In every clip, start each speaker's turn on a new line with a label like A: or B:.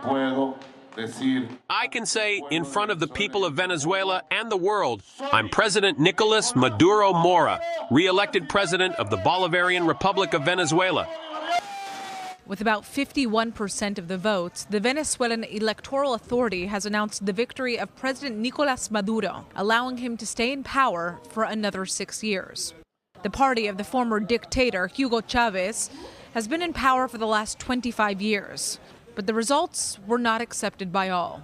A: I can say in front of the people of Venezuela and the world, I'm President Nicolas Maduro Mora, re-elected president of the Bolivarian Republic of Venezuela.
B: With about 51% of the votes, the Venezuelan Electoral Authority has announced the victory of President Nicolas Maduro, allowing him to stay in power for another 6 years. The party of the former dictator Hugo Chavez has been in power for the last 25 years, but the results were not accepted by all.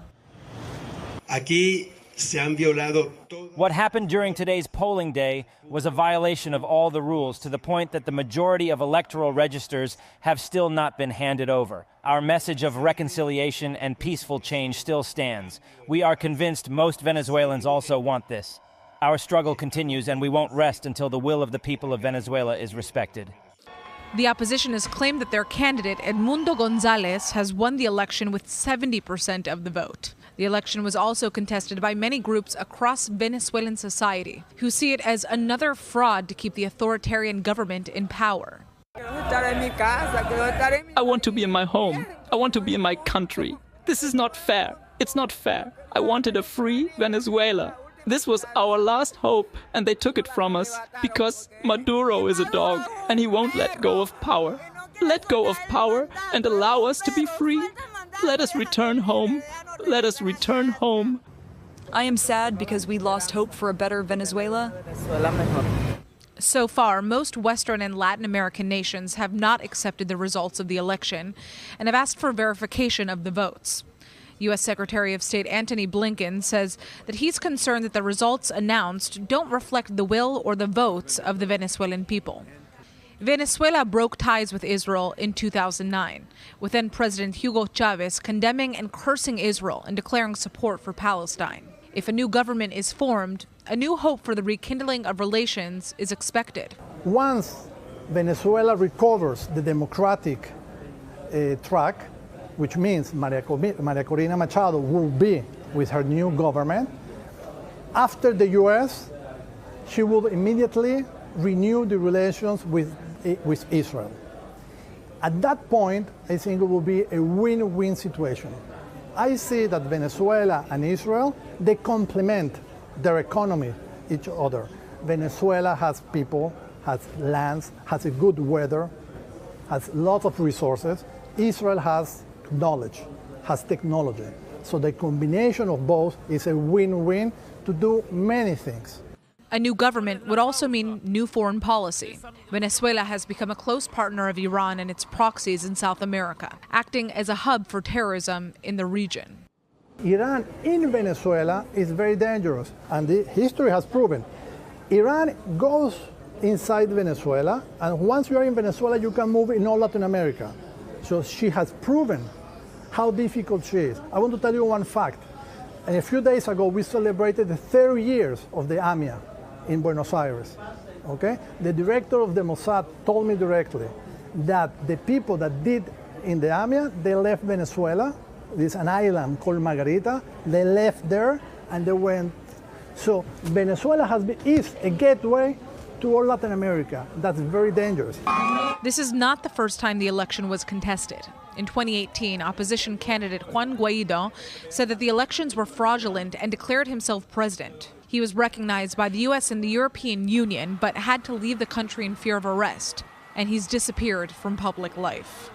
C: What happened during today's polling day was a violation of all the rules, to the point that the majority of electoral registers have still not been handed over. Our message of reconciliation and peaceful change still stands. We are convinced most Venezuelans also want this. Our struggle continues, and we won't rest until the will of the people of Venezuela is respected.
B: The opposition has claimed that their candidate, Edmundo Gonzalez, has won the election with 70% of the vote. The election was also contested by many groups across Venezuelan society, who see it as another fraud to keep the authoritarian government in power.
D: I want to be in my home. I want to be in my country. This is not fair. It's not fair. I wanted a free Venezuela. This was our last hope, and they took it from us because Maduro is a dog and he won't let go of power. Let go of power and allow us to be free. Let us return home. Let us return home.
E: I am sad because we lost hope for a better Venezuela.
B: So far, most Western and Latin American nations have not accepted the results of the election and have asked for verification of the votes. U.S. Secretary of State Antony Blinken says that he's concerned that the results announced don't reflect the will or the votes of the Venezuelan people. Venezuela broke ties with Israel in 2009, with then President Hugo Chavez condemning and cursing Israel and declaring support for Palestine. If a new government is formed, a new hope for the rekindling of relations is expected.
F: Once Venezuela recovers the democratic track, which means Maria Corina Machado will be with her new government, after the U.S., she will immediately renew the relations with Israel. At that point, I think it will be a win-win situation. I see that Venezuela and Israel, they complement their economy, each other. Venezuela has people, has lands, has a good weather, has lots of resources. Israel has knowledge, has technology. So the combination of both is a win-win to do many things.
B: A new government would also mean new foreign policy. Venezuela has become a close partner of Iran and its proxies in South America, acting as a hub for terrorism in the region.
F: Iran in Venezuela is very dangerous, and the history has proven. Iran goes inside Venezuela, and once you are in Venezuela, you can move in all Latin America. So she has proven how difficult she is. I want to tell you one fact. And a few days ago, we celebrated the 30 years of the AMIA in Buenos Aires. Okay? The director of the Mossad told me directly that the people that did in the AMIA, they left Venezuela. There's an island called Margarita. They left there and they went. So Venezuela is a gateway to all Latin America. That's very dangerous.
B: This is not the first time the election was contested. In 2018, opposition candidate Juan Guaido said that the elections were fraudulent and declared himself president. He was recognized by the U.S. and the European Union, but had to leave the country in fear of arrest, and he's disappeared from public life.